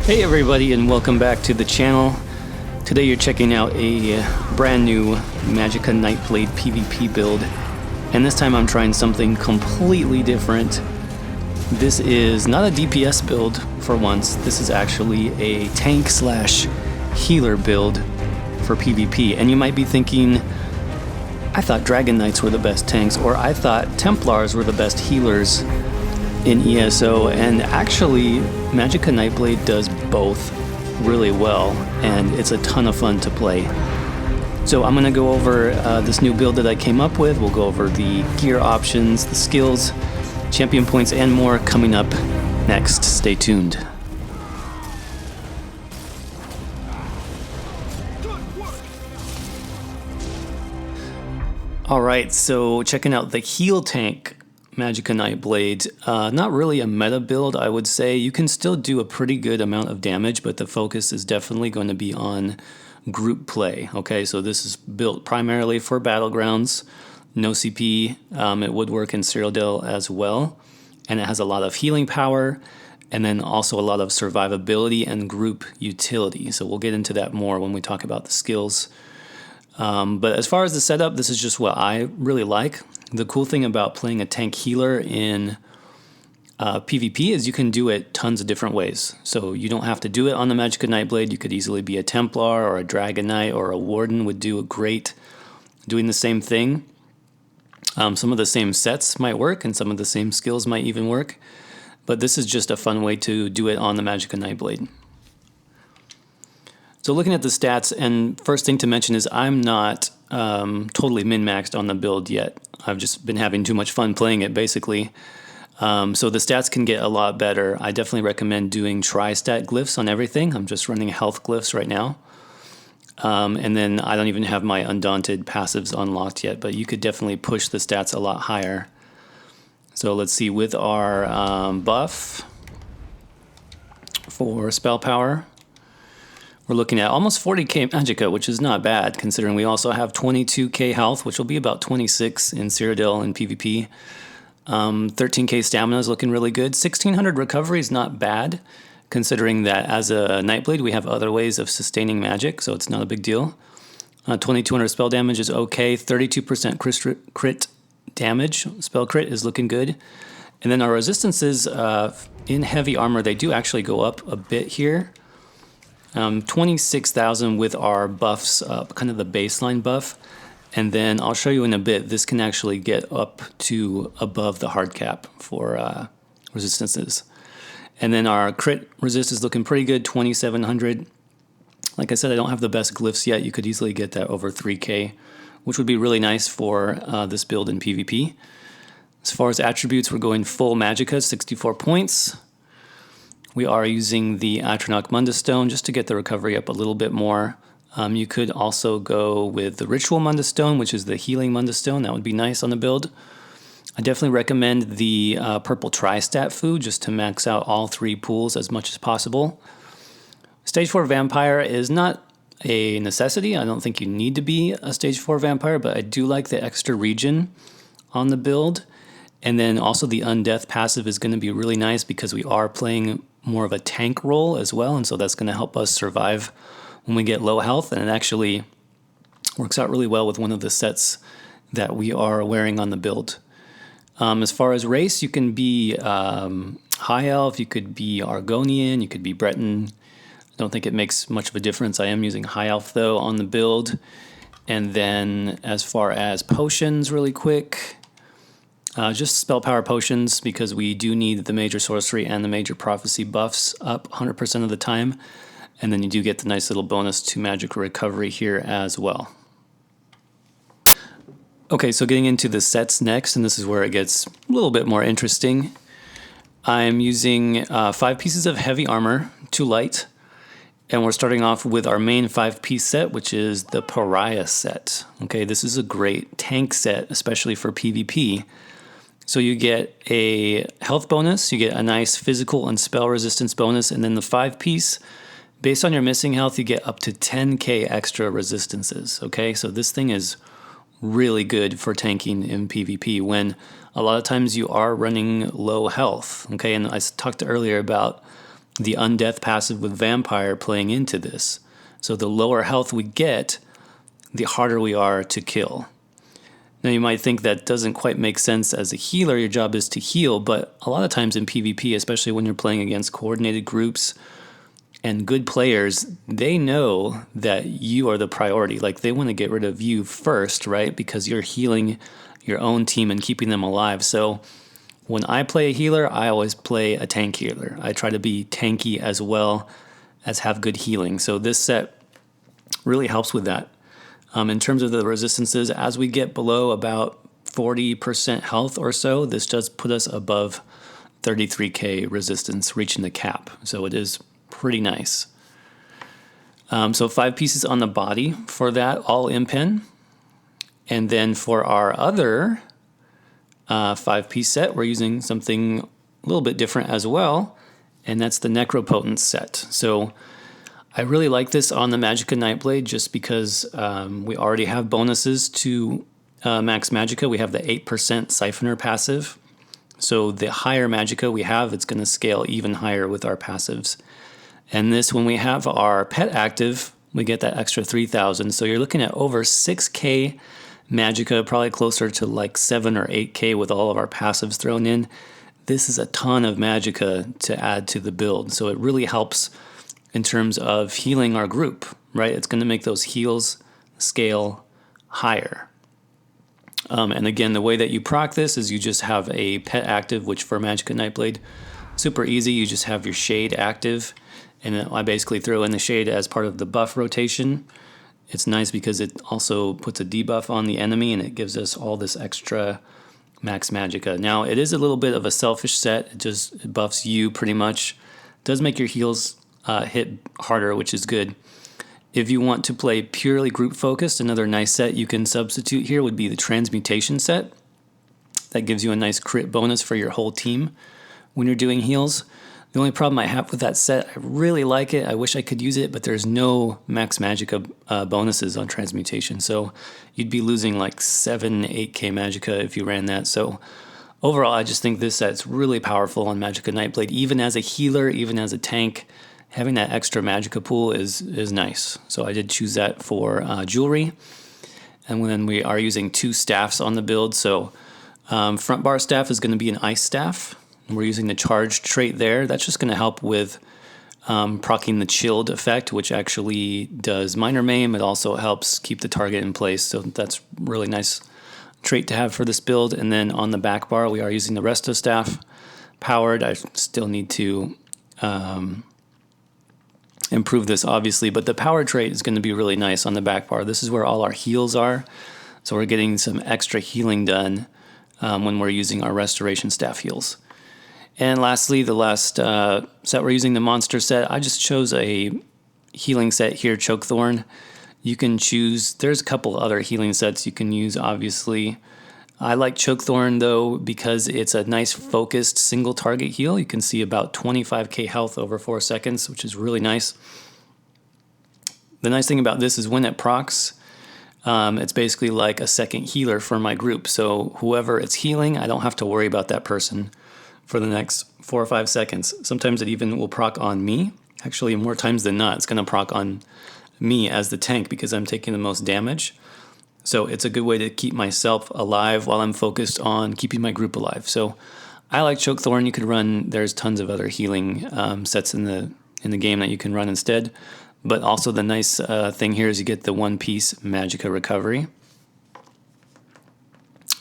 Hey everybody, and welcome back to the channel. Today you're checking out a brand new Magicka Nightblade PVP build, and this time I'm trying something completely different. This is not a DPS build for once. This is actually a tank slash healer build for PvP. And you might be thinking, I thought Dragon Knights were the best tanks, or I thought Templars were the best healers in ESO, and actually Magicka Nightblade does both really well, and it's a ton of fun to play. So I'm going to go over this new build that I came up with. We'll go over the gear options, the skills, champion points, and more coming up next. Stay tuned. Alright, so checking out the heal tank Magicka Nightblade. Not really a meta build, I would say. You can still do a pretty good amount of damage, but the focus is definitely going to be on group play. Okay, so this is built primarily for battlegrounds. No CP. It would work in Cyrodiil as well. And it has a lot of healing power, and then also a lot of survivability and group utility. So we'll get into that more when we talk about the skills. But as far as the setup, this is just what I really like. The cool thing about playing a tank healer in PvP is you can do it tons of different ways. So you don't have to do it on the Magicka Nightblade. You could easily be a Templar or a Dragon Knight, or a Warden would do great doing the same thing. Some of the same sets might work, and some of the same skills might even work. But this is just a fun way to do it on the Magicka Nightblade. So looking at the stats, and first thing to mention is I'm not totally min-maxed on the build yet. I've just been having too much fun playing it, basically. So the stats can get a lot better. I definitely recommend doing tri-stat glyphs on everything. I'm just running health glyphs right now. And then I don't even have my Undaunted passives unlocked yet, but you could definitely push the stats a lot higher. So let's see, with our buff for spell power, we're looking at almost 40k Magicka, which is not bad, considering we also have 22k health, which will be about 26 in Cyrodiil and PvP. 13k stamina is looking really good. 1600 recovery is not bad, considering that as a Nightblade, we have other ways of sustaining magic, so it's not a big deal. 2200 spell damage is okay. 32% crit damage. Spell crit is looking good. And then our resistances in heavy armor, they do actually go up a bit here. 26,000 with our buffs up, kind of the baseline buff. And then I'll show you in a bit, this can actually get up to above the hard cap for resistances. And then our crit resist is looking pretty good, 2,700. Like I said, I don't have the best glyphs yet. You could easily get that over 3k, which would be really nice for this build in PvP. As far as attributes, we're going full Magicka, 64 points. We are using the Atronach Mundus Stone just to get the recovery up a little bit more. You could also go with the Ritual Mundus Stone, which is the Healing Mundus Stone. That would be nice on the build. I definitely recommend the Purple Tri-Stat food just to max out all three pools as much as possible. Stage 4 Vampire is not a necessity. I don't think you need to be a Stage 4 Vampire, but I do like the extra regen on the build. And then also the Undeath passive is going to be really nice because we are playing more of a tank role as well, and so that's going to help us survive when we get low health, and it actually works out really well with one of the sets that we are wearing on the build. As far as race, you can be High Elf, you could be Argonian, you could be Breton. I don't think it makes much of a difference. I am using High Elf though on the build. And then as far as potions, really quick, just spell power potions, because we do need the major sorcery and the major prophecy buffs up 100% of the time. And then you do get the nice little bonus to magic recovery here as well. Okay, so getting into the sets next, and this is where it gets a little bit more interesting. I'm using 5 pieces of heavy armor, 2 light. And we're starting off with our main 5-piece set, which is the Pariah set. Okay, this is a great tank set, especially for PvP. So you get a health bonus, you get a nice physical and spell resistance bonus, and then the 5-piece, based on your missing health, you get up to 10k extra resistances. Okay, so this thing is really good for tanking in PvP when a lot of times you are running low health. Okay, and I talked earlier about the Undeath passive with Vampire playing into this. So the lower health we get, the harder we are to kill. Now you might think that doesn't quite make sense as a healer. Your job is to heal, but a lot of times in PvP, especially when you're playing against coordinated groups and good players, they know that you are the priority. Like they want to get rid of you first, right? Because you're healing your own team and keeping them alive. So when I play a healer, I always play a tank healer. I try to be tanky as well as have good healing. So this set really helps with that. In terms of the resistances, as we get below about 40% health or so, this does put us above 33k resistance, reaching the cap. So it is pretty nice. So 5 pieces on the body for that, all impen. And then for our other 5-piece set, we're using something a little bit different as well, and that's the Necropotent set. So I really like this on the Magicka Nightblade just because we already have bonuses to max Magicka. We have the 8% Siphoner passive. So the higher Magicka we have, it's going to scale even higher with our passives. And this, when we have our pet active, we get that extra 3,000. So you're looking at over 6k Magicka, probably closer to like 7 or 8k with all of our passives thrown in. This is a ton of Magicka to add to the build. So it really helps in terms of healing our group, right? It's going to make those heals scale higher. And again, the way that you proc this is you just have a pet active, which for Magicka Nightblade, super easy. You just have your shade active, and I basically throw in the shade as part of the buff rotation. It's nice because it also puts a debuff on the enemy, and it gives us all this extra max Magicka. Now, it is a little bit of a selfish set. It buffs you pretty much. It does make your heals hit harder, which is good. If you want to play purely group focused, another nice set you can substitute here would be the Transmutation set. That gives you a nice crit bonus for your whole team when you're doing heals. The only problem I have with that set, I really like it, I wish I could use it, but there's no max Magicka bonuses on Transmutation. So you'd be losing like 7, 8k Magicka if you ran that. So overall, I just think this set's really powerful on Magicka Nightblade. Even as a healer, even as a tank, having that extra Magicka pool is nice. So I did choose that for jewelry. And then we are using 2 staffs on the build. So front bar staff is going to be an ice staff. And we're using the charge trait there. That's just going to help with proccing the chilled effect, which actually does minor maim. It also helps keep the target in place. So that's really nice trait to have for this build. And then on the back bar, we are using the resto staff powered. I still need to improve this, obviously, but the power trait is going to be really nice on the back bar. This is where all our heals are, so we're getting some extra healing done when we're using our restoration staff heals. And lastly, the last set we're using, the monster set. I just chose a healing set here, Chokethorn. You can choose, there's a couple other healing sets you can use, obviously. I like Chokethorn, though, because it's a nice focused single target heal. You can see about 25k health over 4 seconds, which is really nice. The nice thing about this is when it procs, it's basically like a second healer for my group. So whoever it's healing, I don't have to worry about that person for the next 4 or 5 seconds. Sometimes it even will proc on me. Actually, more times than not, it's going to proc on me as the tank because I'm taking the most damage. So it's a good way to keep myself alive while I'm focused on keeping my group alive. So I like Chokethorn. You could run, there's tons of other healing sets in the game that you can run instead. But also the nice thing here is you get the 1-piece Magicka recovery.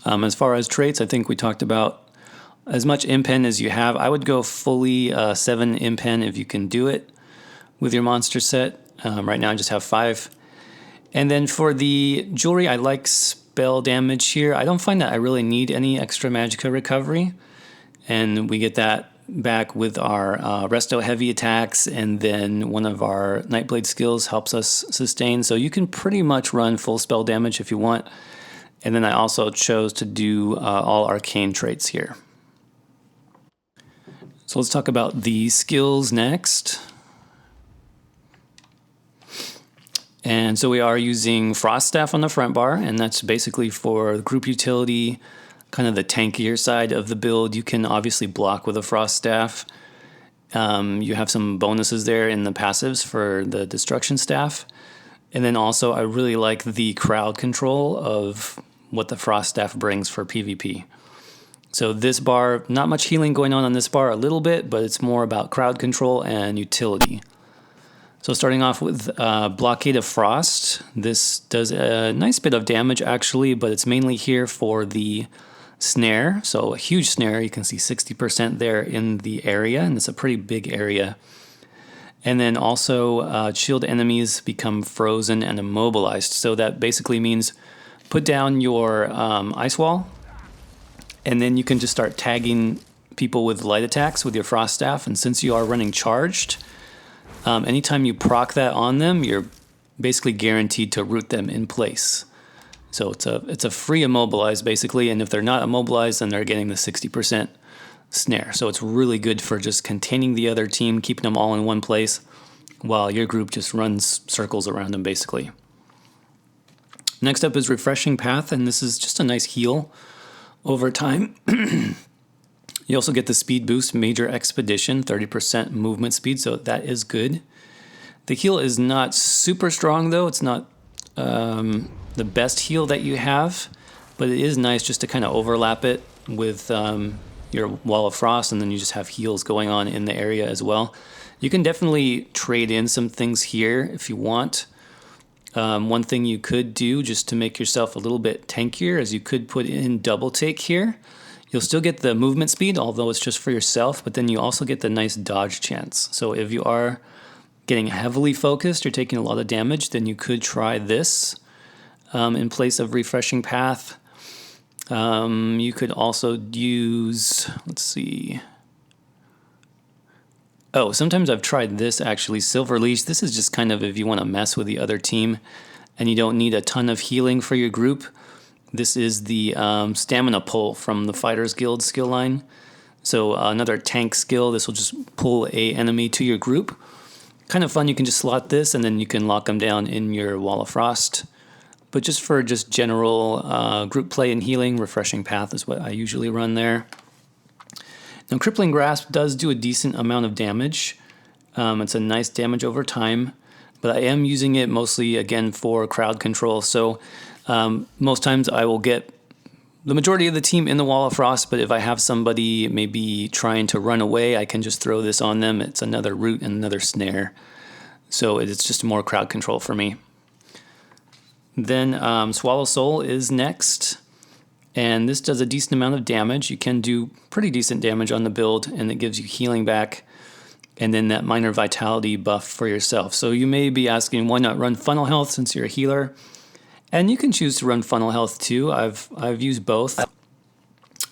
As far as traits, I think we talked about as much impen as you have. I would go fully 7 impen if you can do it with your monster set. Right now I just have 5. And then for the jewelry, I like spell damage here. I don't find that I really need any extra Magicka recovery. And we get that back with our resto heavy attacks, and then one of our Nightblade skills helps us sustain. So you can pretty much run full spell damage if you want. And then I also chose to do all arcane traits here. So let's talk about the skills next. And so we are using Frost Staff on the front bar, and that's basically for group utility, kind of the tankier side of the build. You can obviously block with a Frost Staff, You have some bonuses there in the passives for the destruction staff. And then also I really like the crowd control of what the frost staff brings for PvP. So this bar, not much healing going on this bar, a little bit, but it's more about crowd control and utility. So starting off with Blockade of Frost, this does a nice bit of damage actually, but it's mainly here for the snare. So a huge snare, you can see 60% there in the area, and it's a pretty big area. And then also shield enemies become frozen and immobilized. So that basically means put down your ice wall, and then you can just start tagging people with light attacks with your frost staff. And since you are running charged, anytime you proc that on them, you're basically guaranteed to root them in place. So it's a free immobilize basically, and if they're not immobilized, then they're getting the 60% snare. So it's really good for just containing the other team, keeping them all in one place, while your group just runs circles around them basically. Next up is Refreshing Path, and this is just a nice heal over time. You also get the speed boost, Major Expedition, 30% movement speed, so that is good. The heal is not super strong though. It's not the best heal that you have, but it is nice just to kind of overlap it with your Wall of Frost, and then you just have heals going on in the area as well. You can definitely trade in some things here if you want. One thing you could do just to make yourself a little bit tankier is you could put in double take here. You'll still get the movement speed, although it's just for yourself, but then you also get the nice dodge chance. So if you are getting heavily focused or taking a lot of damage, then you could try this in place of Refreshing Path. You could also use, let's see. Oh, sometimes I've tried this actually, Silver Leash. This is just kind of if you want to mess with the other team and you don't need a ton of healing for your group. This is the Stamina Pull from the Fighters Guild skill line. So another tank skill. This will just pull a enemy to your group. Kind of fun. You can just slot this and then you can lock them down in your Wall of Frost. But just for just general group play and healing, Refreshing Path is what I usually run there. Now, Crippling Grasp does do a decent amount of damage. It's a nice damage over time, but I am using it mostly, again, for crowd control. So most times I will get the majority of the team in the Wall of Frost, but if I have somebody maybe trying to run away, I can just throw this on them. It's another root and another snare. So it's just more crowd control for me. Then Swallow Soul is next. And this does a decent amount of damage. You can do pretty decent damage on the build, and it gives you healing back, and then that minor vitality buff for yourself. So you may be asking, why not run Funnel Health since you're a healer? And you can choose to run Funnel Health too. I've used both.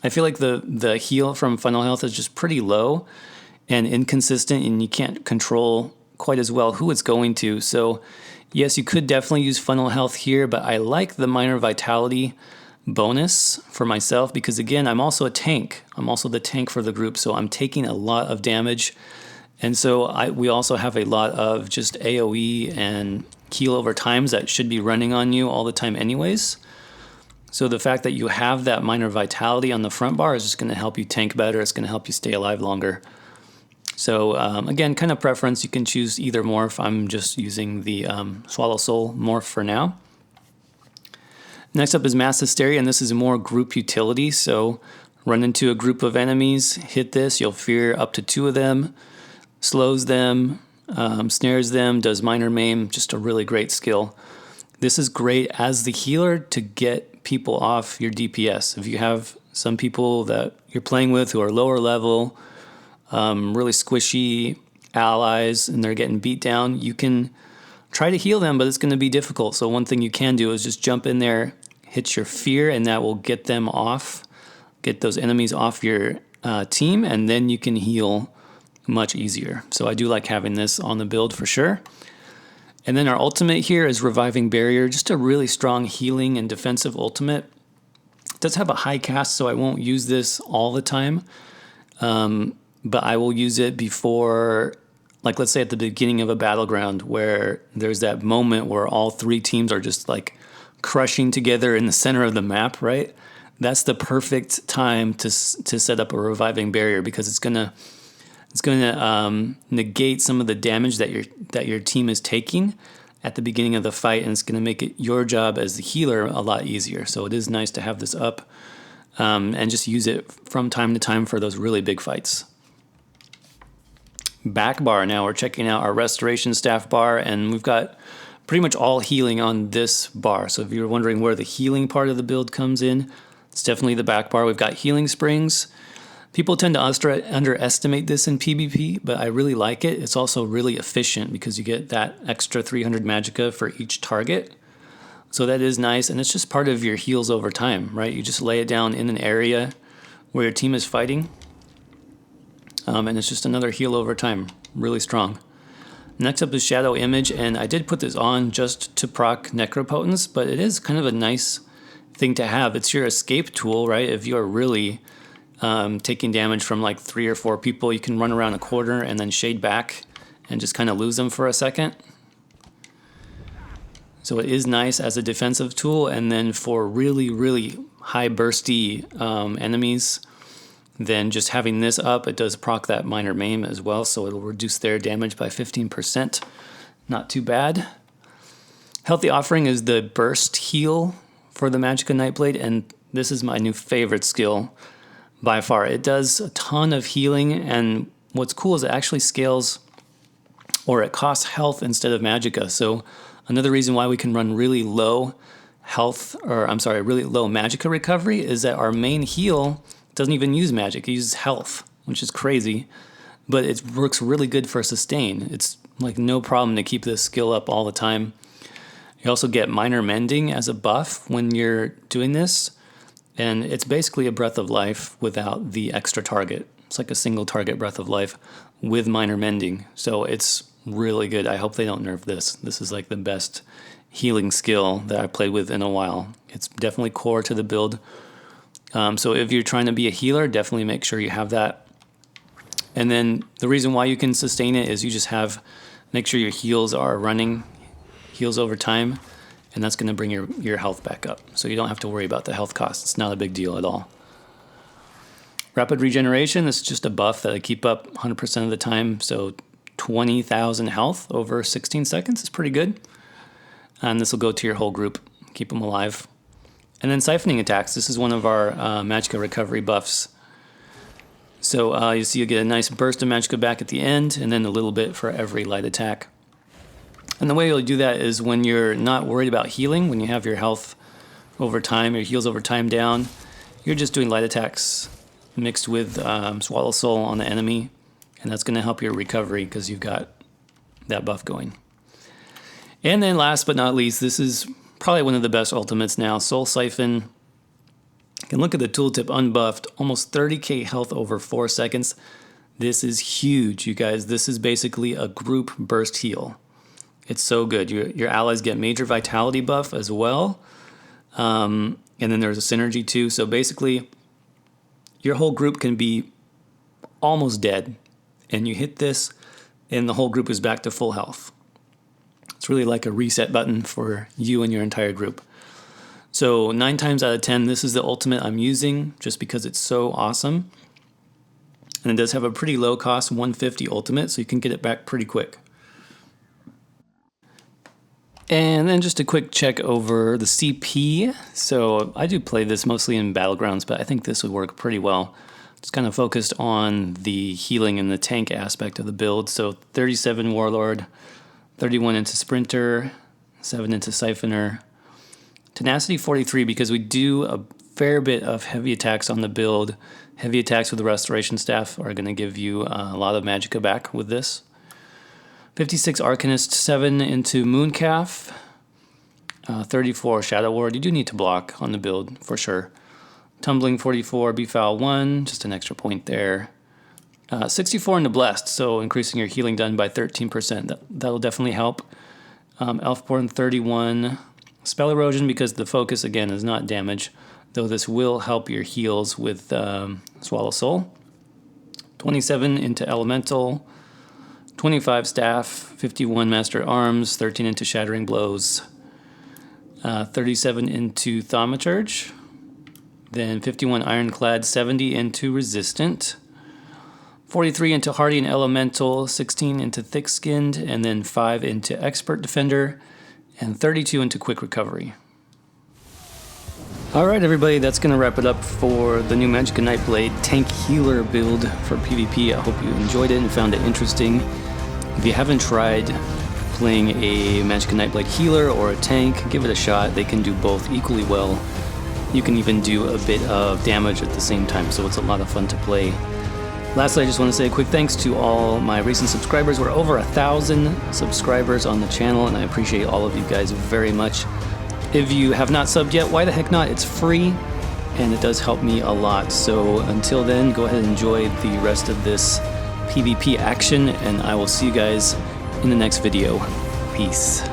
I feel like the heal from Funnel Health is just pretty low and inconsistent, and you can't control quite as well who it's going to. So yes, you could definitely use Funnel Health here, but I like the minor vitality bonus for myself because, again, I'm also a tank. I'm also the tank for the group, so I'm taking a lot of damage. And so we also have a lot of just AoE and heal over times that should be running on you all the time anyways. So the fact that you have that minor vitality on the front bar is just going to help you tank better. It's going to help you stay alive longer. So again, kind of preference. You can choose either morph. I'm just using the Swallow Soul morph for now. Next up is Mass Hysteria, and this is more group utility. So run into a group of enemies, hit this, you'll fear up to 2 of them, slows them, snares them, does minor maim, just a really great skill. This is great as the healer to get people off your DPS. If you have some people that you're playing with who are lower level, really squishy allies, and they're getting beat down, you can try to heal them, but it's going to be difficult. So one thing you can do is just jump in there, hit your fear, and that will get them off, get those enemies off your team, and then you can heal much easier. So I do like having this on the build for sure. And then our ultimate here is Reviving Barrier, just a really strong healing and defensive ultimate. It does have a high cast, so I won't use this all the time, but I will use it before, like let's say at the beginning of a battleground where there's that moment where all 3 teams are just like crushing together in the center of the map, right? That's the perfect time to set up a Reviving Barrier because it's going to It's going to negate some of the damage that your team is taking at the beginning of the fight, and it's going to make your job as the healer a lot easier. So it is nice to have this up and just use it from time to time for those really big fights. Back bar, now we're checking out our restoration staff bar, and we've got pretty much all healing on this bar. So if you're wondering where the healing part of the build comes in, it's definitely the back bar. We've got healing springs. People tend to underestimate this in PvP, but I really like it. It's also really efficient because you get that extra 300 Magicka for each target. So that is nice, and it's just part of your heals over time, right? You just lay it down in an area where your team is fighting, and it's just another heal over time, really strong. Next up is Shadow Image, and I did put this on just to proc Necropotence, but it is kind of a nice thing to have. It's your escape tool, right? If you are really taking damage from like 3 or 4 people, you can run around a corner and then shade back and just kind of lose them for a second. So it is nice as a defensive tool, and then for really, really high bursty enemies, then just having this up, it does proc that minor maim as well, so it'll reduce their damage by 15%. Not too bad. Healthy Offering is the burst heal for the Magicka Nightblade, and this is my new favorite skill by far. It does a ton of healing, and what's cool is it actually scales, or it costs health instead of Magicka. So another reason why we can run really low health, or I'm sorry, really low Magicka recovery is that our main heal doesn't even use magic, it uses health, which is crazy, but it works really good for sustain. It's like no problem to keep this skill up all the time. You also get minor mending as a buff when you're doing this, and it's basically a breath of life without the extra target. It's like a single target breath of life with minor mending, so it's really good. I hope they don't nerf this. This is like the best healing skill that I've played with in a while. It's definitely core to the build. So if you're trying to be a healer, definitely make sure you have that. And then the reason why you can sustain it is you just make sure your heals are running, heals over time, and that's going to bring your health back up. So you don't have to worry about the health cost. It's not a big deal at all. Rapid Regeneration, this is just a buff that I keep up 100% of the time. So 20,000 health over 16 seconds is pretty good. And this will go to your whole group, keep them alive. And then Siphoning Attacks, this is one of our Magicka recovery buffs. So you see you get a nice burst of Magicka back at the end, and then a little bit for every light attack. And the way you'll do that is when you're not worried about healing, when you have your health over time, your heals over time down, you're just doing light attacks mixed with Swallow Soul on the enemy, and that's going to help your recovery because you've got that buff going. And then last but not least, this is probably one of the best ultimates now, Soul Siphon. You can look at the tooltip unbuffed, almost 30k health over 4 seconds. This is huge, you guys. This is basically a group burst heal. It's so good. Your allies get major vitality buff as well. And then there's a synergy too. So basically, your whole group can be almost dead. And you hit this, and the whole group is back to full health. It's really like a reset button for you and your entire group. So 9 times out of 10, this is the ultimate I'm using just because it's so awesome. And it does have a pretty low cost 150 ultimate, so you can get it back pretty quick. And then just a quick check over the CP. So I do play this mostly in Battlegrounds, but I think this would work pretty well. It's kind of focused on the healing and the tank aspect of the build. So 37 Warlord, 31 into Sprinter, 7 into Siphoner. Tenacity 43 because we do a fair bit of heavy attacks on the build. Heavy attacks with the Restoration Staff are going to give you a lot of Magicka back with this. 56 Arcanist, 7 into Mooncalf, 34 Shadow Ward. You do need to block on the build for sure. Tumbling 44, Befoul 1, just an extra point there. 64 into Blessed, so increasing your healing done by 13%. That'll definitely help. Elfborn 31, Spell Erosion because the focus again is not damage, though this will help your heals with Swallow Soul. 27 into Elemental. 25 Staff, 51 Master Arms, 13 into Shattering Blows, 37 into Thaumaturge, then 51 Ironclad, 70 into Resistant, 43 into Hardy and Elemental, 16 into Thick Skinned, and then 5 into Expert Defender, and 32 into Quick Recovery. Alright everybody, that's going to wrap it up for the new Magicka Nightblade Tank Healer build for PvP. I hope you enjoyed it and found it interesting. If you haven't tried playing a Magicka Nightblade Healer or a tank, give it a shot. They can do both equally well. You can even do a bit of damage at the same time, so it's a lot of fun to play. Lastly, I just want to say a quick thanks to all my recent subscribers. We're over 1,000 subscribers on the channel, and I appreciate all of you guys very much. If you have not subbed yet, why the heck not? It's free, and it does help me a lot. So until then, go ahead and enjoy the rest of this PvP action, and I will see you guys in the next video. Peace.